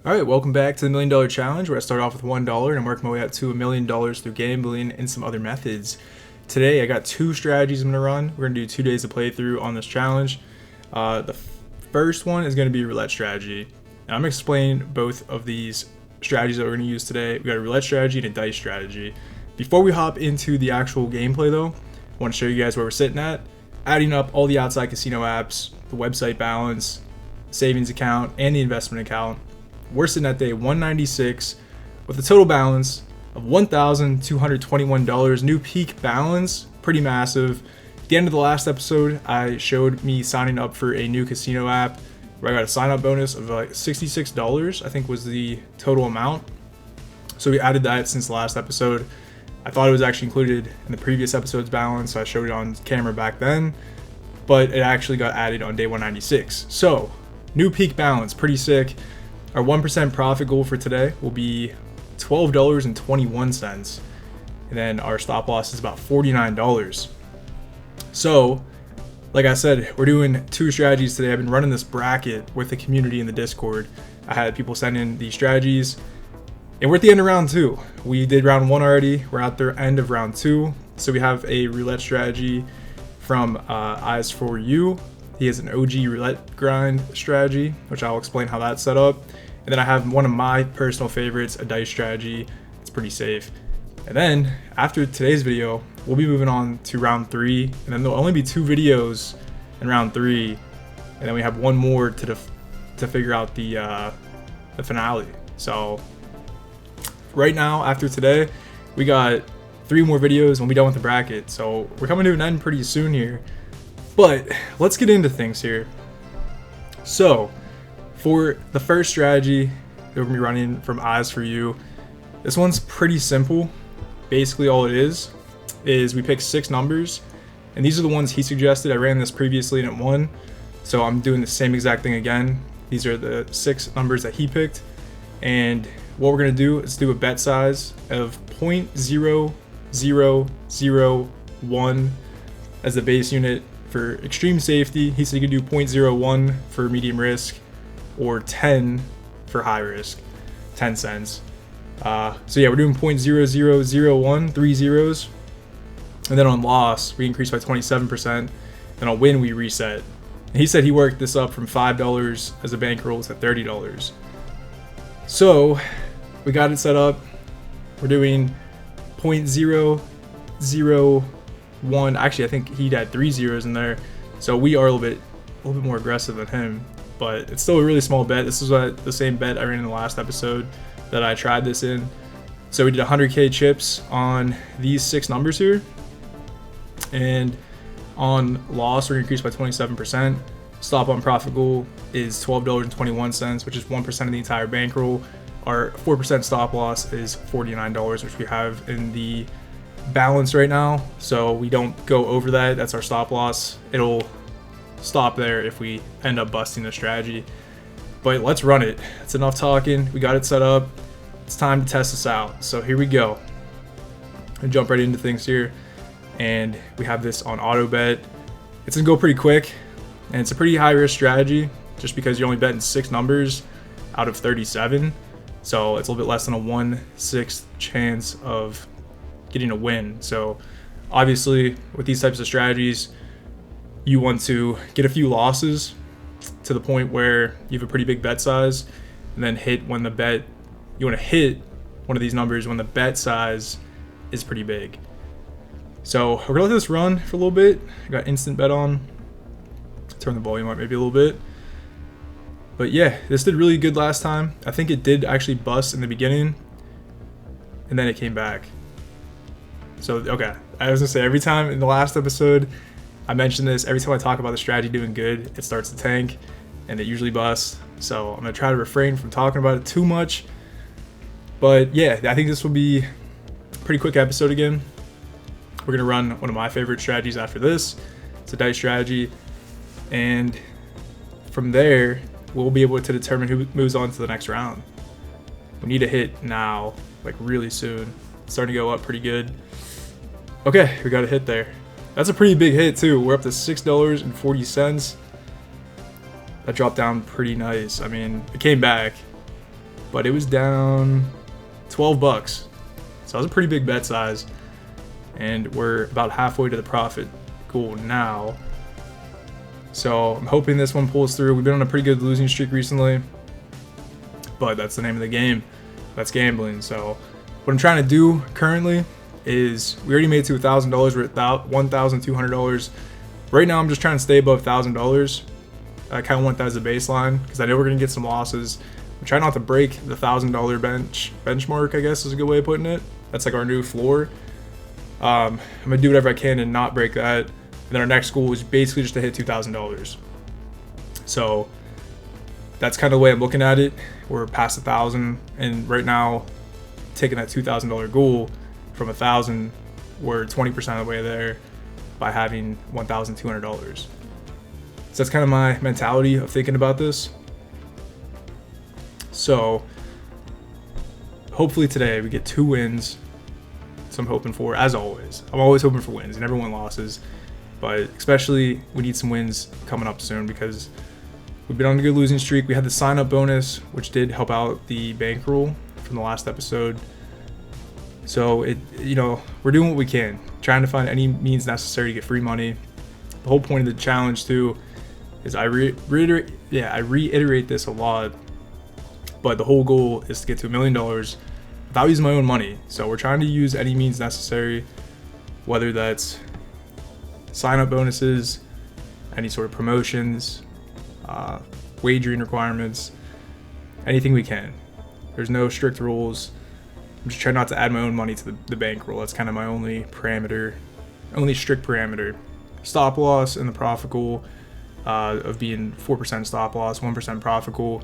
Alright, welcome back to the $1 Million Challenge, where I start off with $1 and I'm working my way up to $1 million through gambling and some other methods. Today I got two strategies I'm going to run. We're going to do 2 days of playthrough on this challenge. The first one is going to be roulette strategy. And I'm going to explain both of these strategies that we're going to use today. We got a roulette strategy and a dice strategy. Before we hop into the actual gameplay though, I want to show you guys where we're sitting at. Adding up all the outside casino apps, the website balance, savings account, and the investment account. We're sitting at day 196 with a total balance of $1,221. New peak balance, pretty massive. At the end of the last episode, I showed me signing up for a new casino app where I got a sign up bonus of like $66, I think was the total amount. So we added that since the last episode. I thought it was actually included in the previous episode's balance, so I showed it on camera back then, but it actually got added on day 196. So new peak balance, pretty sick. Our 1% profit goal for today will be $12.21. And then our stop loss is about $49. So, like I said, we're doing two strategies today. I've been running this bracket with the community in the Discord. I had people send in these strategies. And we're at the end of round 2. We did round 1 already. We're at the end of round 2. So we have a roulette strategy from Eyes for You. He has an OG roulette grind strategy, which I'll explain how that's set up. And then I have one of my personal favorites, a dice strategy. It's pretty safe. And then after today's video, we'll be moving on to round 3. And then there'll only be 2 videos in round 3. And then we have one more to figure out the finale. So right now, after today, we got 3 more videos and we'll be done with the bracket. So we're coming to an end pretty soon here. But let's get into things here. So for the first strategy that we're going to be running from Eyes for You, this one's pretty simple. Basically all it is we pick 6 numbers, and these are the ones he suggested. I ran this previously and it won, so I'm doing the same exact thing again. These are the 6 numbers that he picked, and what we're going to do is do a bet size of 0.0001 as the base unit for extreme safety. He said you could do 0.01 for medium risk or 10 for high risk, 10 cents. So yeah, we're doing 0.0001, 3 zeros. And then on loss, we increase by 27%. Then on win, we reset. And he said he worked this up from $5 as a bankroll to $30. So we got it set up. We're doing 0.001. Actually, I think he had 3 zeros in there. So we are a little bit more aggressive than him. But it's still a really small bet. This is the same bet I ran in the last episode that I tried this in. So we did 100k chips on these 6 numbers here. And on loss, we're increased by 27%. Stop on profit goal is $12.21, which is 1% of the entire bankroll. Our 4% stop loss is $49, which we have in the balance right now. So we don't go over that. That's our stop loss. It'll stop there if we end up busting the strategy. But let's run it. It's enough talking. We got it set up. It's time to test this out. So here we go. I jump right into things here, and we have this on auto bet. It's gonna go pretty quick, and it's a pretty high risk strategy just because you're only betting 6 numbers out of 37. So it's a little bit less than a 1/6 chance of getting a win. So obviously with these types of strategies, you want to get a few losses to the point where you have a pretty big bet size, and then hit when you want to hit one of these numbers when the bet size is pretty big. So we're gonna let this run for a little bit. I got instant bet on. Turn the volume up maybe a little bit. But yeah, this did really good last time. I think it did actually bust in the beginning, and then it came back. So okay, I was gonna say, every time in the last episode I mentioned this, every time I talk about the strategy doing good, it starts to tank, and it usually busts. So I'm gonna try to refrain from talking about it too much. But yeah, I think this will be a pretty quick episode again. We're gonna run one of my favorite strategies after this. It's a dice strategy, and from there we'll be able to determine who moves on to the next round. We need a hit now, like really soon. It's starting to go up pretty good. Okay, we got a hit there. That's a pretty big hit too. We're up to $6.40. That dropped down pretty nice. I mean, it came back, but it was down 12 bucks. So that was a pretty big bet size. And we're about halfway to the profit goal now. So I'm hoping this one pulls through. We've been on a pretty good losing streak recently, but that's the name of the game. That's gambling. So what I'm trying to do currently is, we already made it to $1,000. We're at $1,200. Right now I'm just trying to stay above $1,000. I kind of want that as a baseline because I know we're going to get some losses. I'm trying not to break the $1,000 benchmark, I guess is a good way of putting it. That's like our new floor. I'm going to do whatever I can to not break that. And then our next goal is basically just to hit $2,000. So that's kind of the way I'm looking at it. We're past 1,000, and right now, taking that $2,000 goal from 1,000, we're 20% of the way there by having $1,200. So that's kind of my mentality of thinking about this. So hopefully today we get 2 wins. So I'm hoping for, as always, I'm always hoping for wins. You never want losses, but especially we need some wins coming up soon because we've been on a good losing streak. We had the sign up bonus, which did help out the bankroll from the last episode. So we're doing what we can, trying to find any means necessary to get free money. The whole point of the challenge too is I reiterate this a lot, but the whole goal is to get to $1 million without using my own money. So we're trying to use any means necessary, whether that's sign up bonuses, any sort of promotions, wagering requirements, anything we can. There's no strict rules. I'm just trying not to add my own money to the bankroll. That's kind of my only strict parameter. Stop loss and the profit goal of being 4% stop loss, 1% profit goal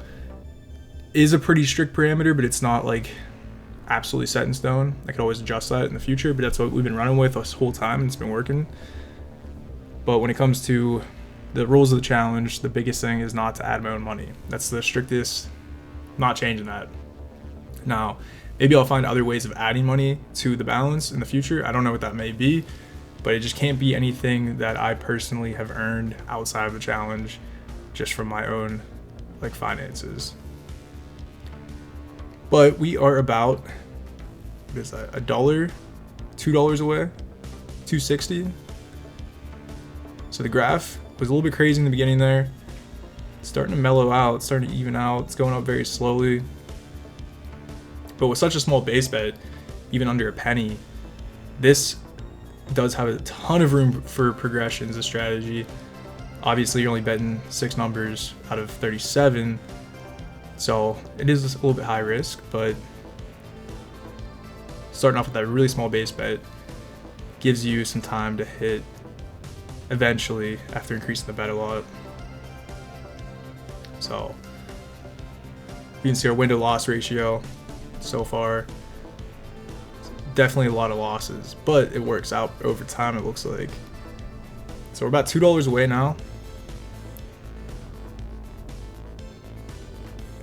is a pretty strict parameter, but it's not like absolutely set in stone. I could always adjust that in the future, but that's what we've been running with this whole time, and it's been working. But when it comes to the rules of the challenge, the biggest thing is not to add my own money. That's the strictest, not changing that. Now, maybe I'll find other ways of adding money to the balance in the future. I don't know what that may be, but it just can't be anything that I personally have earned outside of the challenge, just from my own finances. But we are about, what is that, $1, $2 away, $2.60. So the graph was a little bit crazy in the beginning there. It's starting to mellow out, it's starting to even out, it's going up very slowly. But with such a small base bet, even under a penny, this does have a ton of room for progression as a strategy. Obviously, you're only betting 6 numbers out of 37, so it is a little bit high risk, but starting off with that really small base bet gives you some time to hit eventually after increasing the bet a lot. So you can see our win to loss ratio so far. Definitely a lot of losses, but it works out over time, it looks like. So we're about $2 away now.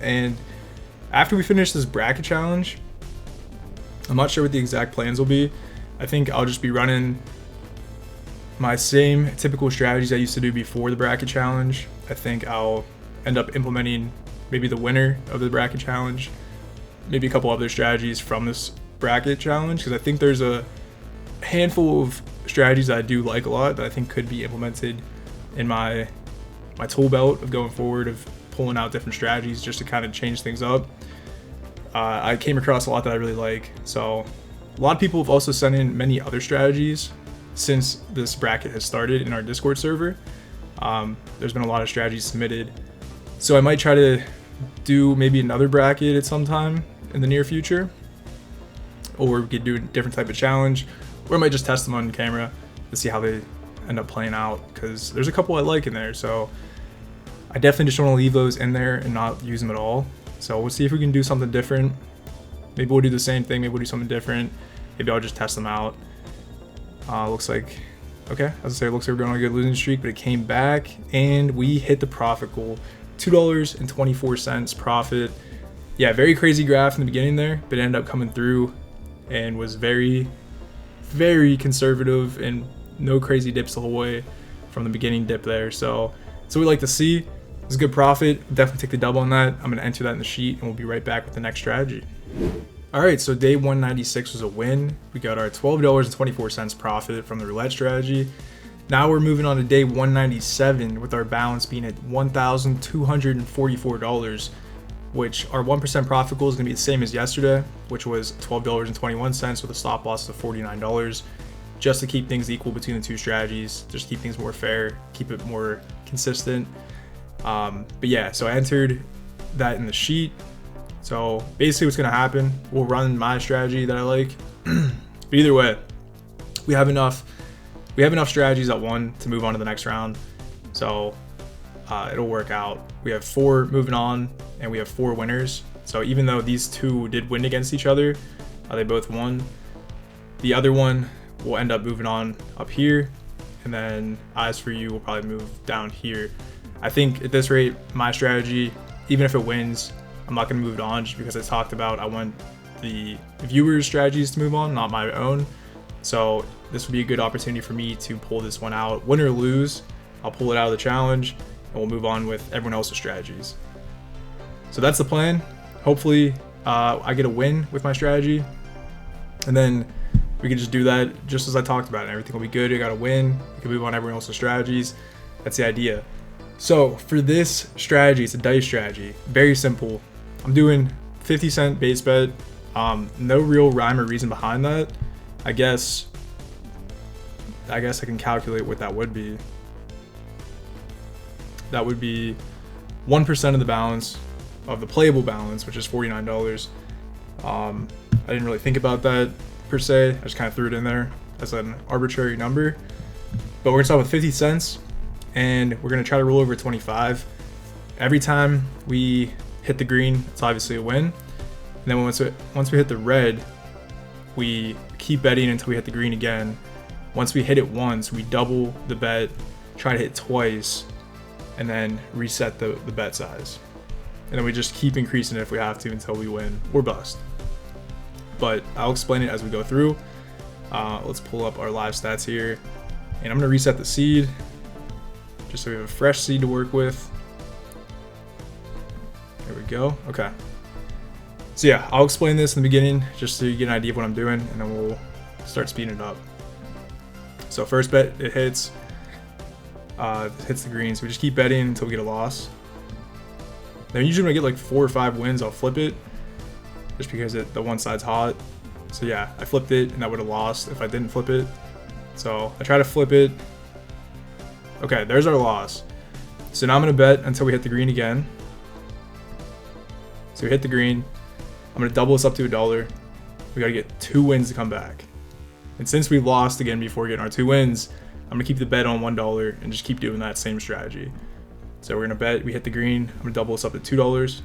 And after we finish this bracket challenge, I'm not sure what the exact plans will be. I think I'll just be running my same typical strategies I used to do before the bracket challenge. I think I'll end up implementing maybe the winner of the bracket challenge, maybe a couple other strategies from this bracket challenge, because I think there's a handful of strategies that I do like a lot that I think could be implemented in my tool belt of going forward, of pulling out different strategies just to kind of change things up. I came across a lot that I really like. So a lot of people have also sent in many other strategies since this bracket has started in our Discord server. There's been a lot of strategies submitted. So I might try to do maybe another bracket at some time in the near future, or we could do a different type of challenge, or I might just test them on camera to see how they end up playing out, because there's a couple I like in there. So I definitely just want to leave those in there and not use them at all. So we'll see if we can do something different. Maybe we'll do the same thing, maybe we'll do something different. Maybe I'll just test them out. Looks like, okay, as I say, it looks like we're going on a good losing streak, but it came back and we hit the profit goal. $2.24 profit. Yeah, very crazy graph in the beginning there, but it ended up coming through and was very, very conservative and no crazy dips the whole way from the beginning dip there. So we like to see. It's a good profit. Definitely take the double on that. I'm going to enter that in the sheet, and we'll be right back with the next strategy. All right, so day 196 was a win. We got our $12.24 profit from the roulette strategy. Now we're moving on to day 197 with our balance being at $1,244, which our 1% profit goal is going to be the same as yesterday, which was $12.21 with a stop loss of $49, just to keep things equal between the two strategies, just keep things more fair, keep it more consistent. But yeah, so I entered that in the sheet. So basically what's going to happen, we'll run my strategy that I like. But either way, we have enough strategies that won to move on to the next round. So it'll work out. We have 4 moving on, and we have 4 winners. So even though these two did win against each other, they both won. The other one will end up moving on up here, and then Eyes for You will probably move down here. I think at this rate, my strategy, even if it wins, I'm not going to move it on just because I talked about I want the viewers' strategies to move on, not my own. So this would be a good opportunity for me to pull this one out. Win or lose, I'll pull it out of the challenge, and we'll move on with everyone else's strategies. So that's the plan. Hopefully I get a win with my strategy, and then we can just do that just as I talked about it. Everything will be good. You got to win. You can move on everyone else's strategies. That's the idea. So for this strategy, it's a dice strategy. Very simple. I'm doing 50-cent base bet. No real rhyme or reason behind that. I guess I can calculate what that would be. That would be 1% of the balance of the playable balance, which is $49. I didn't really think about that per se. I just kind of threw it in there as an arbitrary number. But we're gonna start with 50 cents, and we're gonna try to roll over 25. Every time we hit the green, it's obviously a win. And then once we hit the red, we keep betting until we hit the green again. Once we hit it once, we double the bet, try to hit twice, and then reset the bet size. And then we just keep increasing it if we have to until we win or bust. But I'll explain it as we go through. Let's pull up our live stats here. And I'm gonna reset the seed, just so we have a fresh seed to work with. There we go, okay. So yeah, I'll explain this in the beginning, just so you get an idea of what I'm doing, and then we'll start speeding it up. So first bet, it hits the green, so we just keep betting until we get a loss. Then usually when I get like 4 or 5 wins, I'll flip it, just because the one side's hot. So yeah, I flipped it, and that would have lost if I didn't flip it. So I try to flip it. Okay, there's our loss. So now I'm gonna bet until we hit the green again. So we hit the green. I'm gonna double this up to $1. We gotta get 2 wins to come back. And since we lost again before getting our 2 wins, I'm gonna keep the bet on $1 and just keep doing that same strategy. So we're gonna bet, we hit the green. I'm gonna double this up to $2.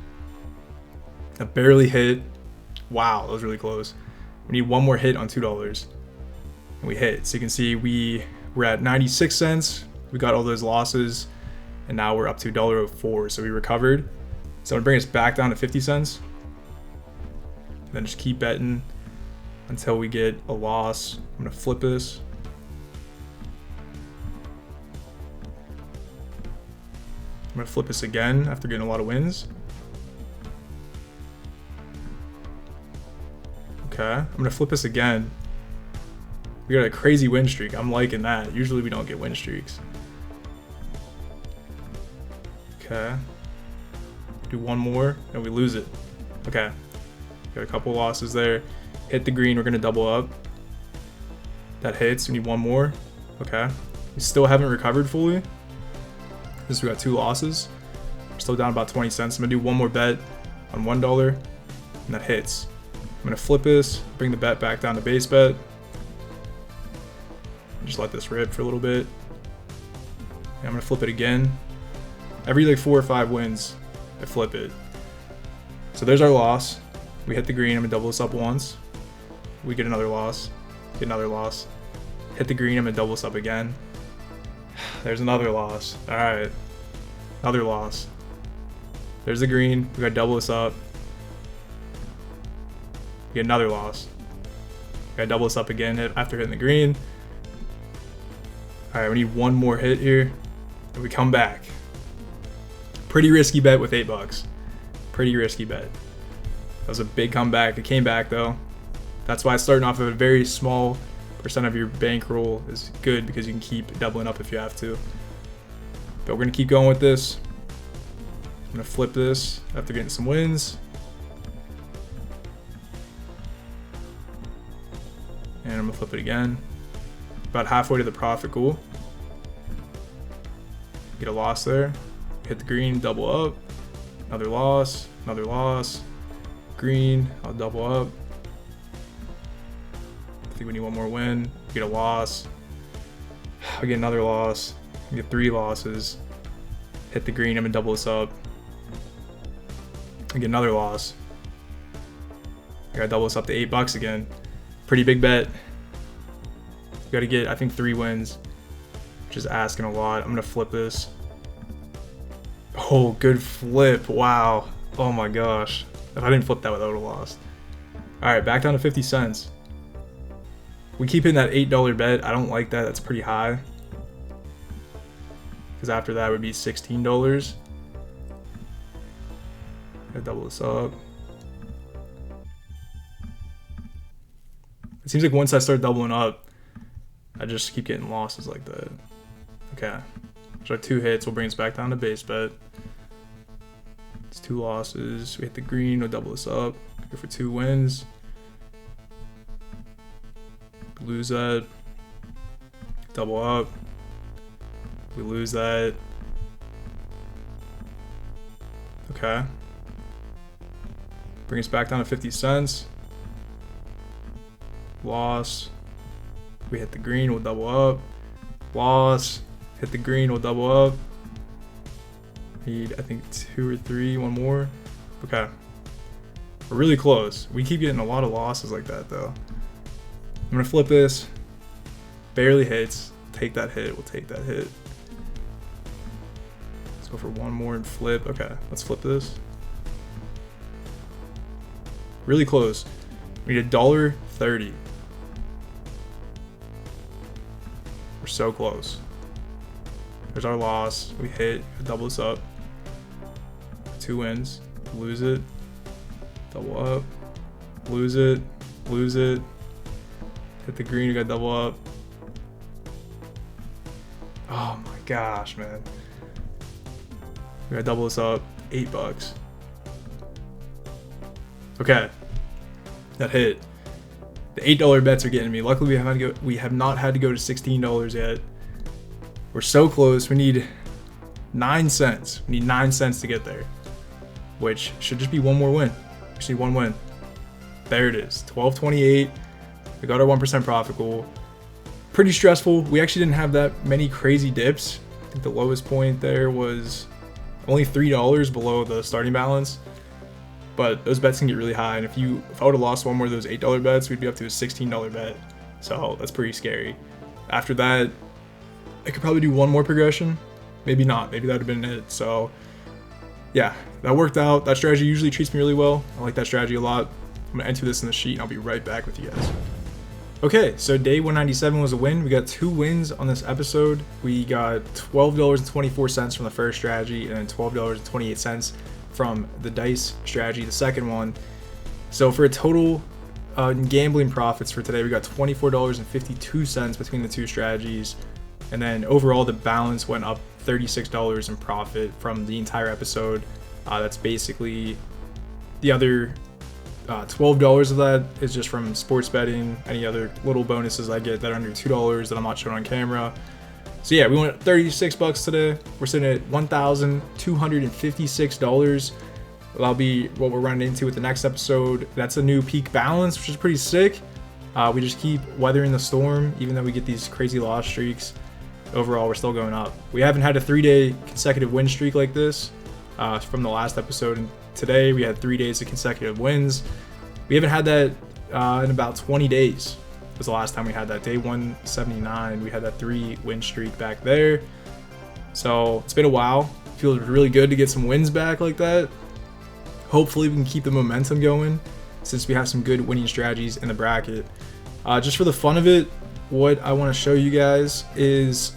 I barely hit. Wow, that was really close. We need one more hit on $2. And we hit. So you can see we're at 96 cents. We got all those losses, and now we're up to $1.04. So we recovered. So I'm gonna bring us back down to 50 cents. And then just keep betting until we get a loss. I'm gonna flip this. I'm gonna flip this again after getting a lot of wins. Okay, I'm gonna flip this again. We got a crazy win streak. I'm liking that. Usually we don't get win streaks. Okay. Do one more and we lose it. Okay. Got a couple losses there. Hit the green, we're gonna double up. That hits, we need one more. Okay. We still haven't recovered fully, because we got 2 losses. We're still down about 20 cents. I'm gonna do one more bet on $1, and that hits. I'm gonna flip this, bring the bet back down to base bet. Just let this rip for a little bit. And I'm gonna flip it again. Every like 4 or 5 wins, I flip it. So there's our loss. We hit the green, I'm gonna double this up once. We get another loss, get another loss. Hit the green, I'm gonna double this up again. There's another loss. All right, another loss. There's the green, we gotta double this up. Get another loss. Gotta double this up again after hitting the green. All right, we need one more hit here, and we come back. Pretty risky bet with $8. Pretty risky bet. That was a big comeback. It came back though. That's why starting off of a very small percent of your bankroll is good, because you can keep doubling up if you have to. But we're gonna keep going with this. I'm gonna flip this after getting some wins. And I'm gonna flip it again. About halfway to the profit goal. Get a loss there. Hit the green, double up. Another loss, another loss. Green, I'll double up. I think we need one more win. Get a loss. I get another loss. I get 3 losses. Hit the green, I'm gonna double this up. I get another loss. I gotta double this up to $8 again. Pretty big bet. Gotta get, I think, 3 wins, which is asking a lot. I'm gonna flip this. Oh, good flip. Wow. Oh my gosh. If I didn't flip that, I would have lost. Alright, back down to 50 cents. We keep hitting that $8 bet. I don't like that. That's pretty high. Because after that would be $16. Gotta double this up. It seems like once I start doubling up, I just keep getting losses like that. Okay. So 2 hits will bring us back down to base bet. It's 2 losses. We hit the green, we'll double this up. Go for 2 wins. Lose that. Double up. We lose that. Okay. Bring us back down to 50 cents. Loss. We hit the green, we'll double up. Loss. Hit the green, we'll double up. Need, I think, 2 or 3, one more. Okay. We're really close. We keep getting a lot of losses like that though. I'm gonna flip this. Barely hits. Take that hit, we'll take that hit. Let's go for one more and flip. Okay, let's flip this. Really close. We need $1.30. We're so close. There's our loss. We hit, double this up. 2 wins. Lose it. Double up. Lose it. Lose it. Hit the green, we got double up. Oh my gosh, man. We gotta double this up. $8. Okay. That hit. The $8 bets are getting me. Luckily, we have not had to go to $16 yet. We're so close. We need 9 cents. We need 9 cents to get there, which should just be one more win. We just need one win. There it is. 12.28. We got our 1% profit goal. Pretty stressful. We actually didn't have that many crazy dips. I think the lowest point there was only $3 below the starting balance. But those bets can get really high, and if I would have lost one more of those $8 bets, we'd be up to a $16 bet. So that's pretty scary. After that, I could probably do one more progression. Maybe not. Maybe that would have been it. So yeah, that worked out. That strategy usually treats me really well. I like that strategy a lot. I'm gonna enter this in the sheet and I'll be right back with you guys. Okay, so day 197 was a win. We got 2 wins on this episode. We got $12.24 from the first strategy and then $12.28 from the dice strategy, the second one. So for a total in gambling profits for today, we got $24.52 between the 2 strategies. And then overall, the balance went up $36 in profit from the entire episode. That's basically the other $12 of that is just from sports betting, any other little bonuses I get that are under $2 that I'm not showing on camera. So yeah, we went $36 today. We're sitting at $1,256. That'll be what we're running into with the next episode. That's a new peak balance, which is pretty sick. We just keep weathering the storm, even though we get these crazy loss streaks. Overall, we're still going up. We haven't had a 3-day consecutive win streak like this from the last episode. And today we had 3 days of consecutive wins. We haven't had that in about 20 days. Was the last time we had that. Day 179, we had that 3-win streak back there. So it's been a while. Feels really good to get some wins back like that. Hopefully we can keep the momentum going since we have some good winning strategies in the bracket. Just for the fun of it, what I want to show you guys is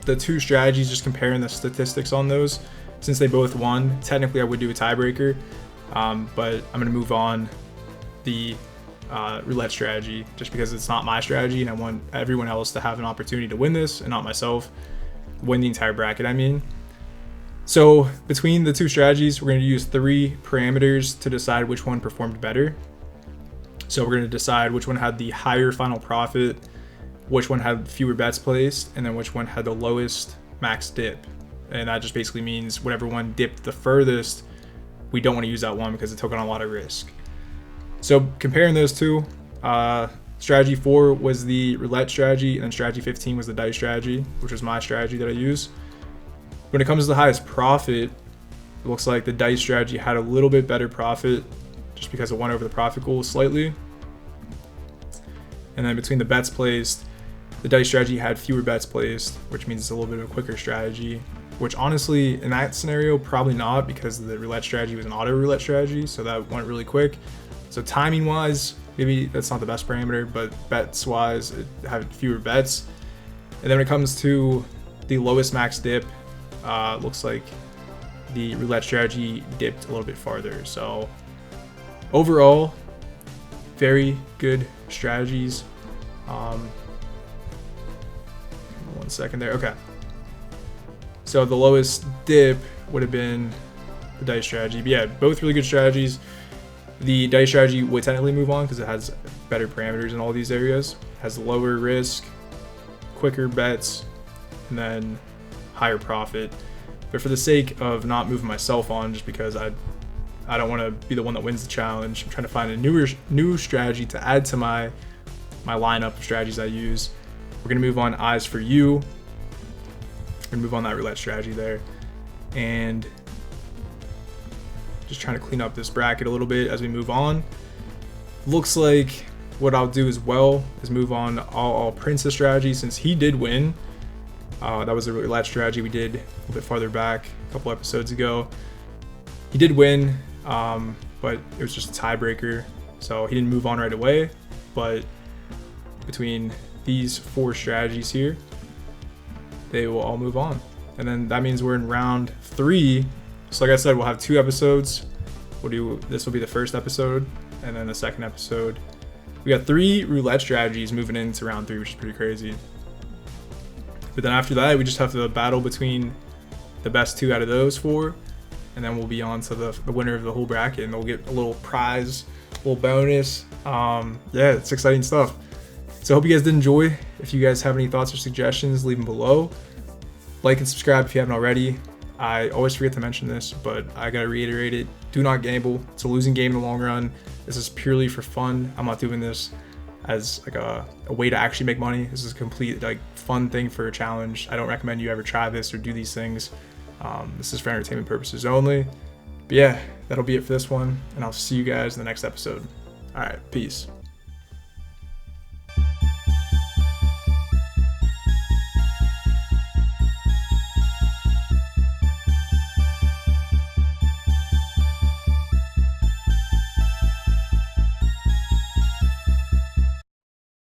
the 2 strategies, just comparing the statistics on those. since they both won, technically I would do a tiebreaker, but I'm going to move on the roulette strategy just because it's not my strategy and I want everyone else to have an opportunity to win this and not myself win the entire bracket. I mean, so between the two strategies, we're going to use 3 parameters to decide which one performed better. So we're going to decide which one had the higher final profit, which one had fewer bets placed, and then which one had the lowest max dip. And that just basically means whatever one dipped the furthest, we don't want to use that one because it took on a lot of risk. So comparing those two, strategy 4 was the roulette strategy, and then strategy 15 was the dice strategy, which was my strategy that I use. When it comes to the highest profit, it looks like the dice strategy had a little bit better profit just because it went over the profit goal slightly. And then between the bets placed, the dice strategy had fewer bets placed, which means it's a little bit of a quicker strategy, which honestly, in that scenario, probably not, because the roulette strategy was an auto-roulette strategy, so that went really quick. So timing-wise, maybe that's not the best parameter, but bets-wise, it had fewer bets. And then when it comes to the lowest max dip, looks like the roulette strategy dipped a little bit farther. So overall, very good strategies. 1 second there. Okay. So the lowest dip would have been the dice strategy. But yeah, both really good strategies. The dice strategy would technically move on because it has better parameters in all these areas. It has lower risk, quicker bets, and then higher profit. But for the sake of not moving myself on, just because I don't want to be the one that wins the challenge, I'm trying to find a new strategy to add to my lineup of strategies I use. We're gonna move on eyes for you. We're gonna move on that roulette strategy there, and just trying to clean up this bracket a little bit as we move on. Looks like what I'll do as well is move on all Prince's strategy, since he did win. That was a roulette strategy we did a little bit farther back a couple episodes ago. He did win, but it was just a tiebreaker, so he didn't move on right away. But between these 4 strategies here, they will all move on. And then that means we're in round 3. So like I said, we'll have 2 episodes. This will be the first episode, and then the second episode. We got 3 roulette strategies moving into round 3, which is pretty crazy. But then after that, we just have to battle between the best 2 out of those 4, and then we'll be on to the winner of the whole bracket, and they'll get a little prize, a little bonus. Yeah, it's exciting stuff. So I hope you guys did enjoy. If you guys have any thoughts or suggestions, leave them below. Like and subscribe if you haven't already. I always forget to mention this, but I gotta reiterate it. Do not gamble. It's a losing game in the long run. This is purely for fun. I'm not doing this as like a way to actually make money. This is a complete like fun thing for a challenge. I don't recommend you ever try this or do these things. This is for entertainment purposes only. But yeah, that'll be it for this one, and I'll see you guys in the next episode. All right, peace.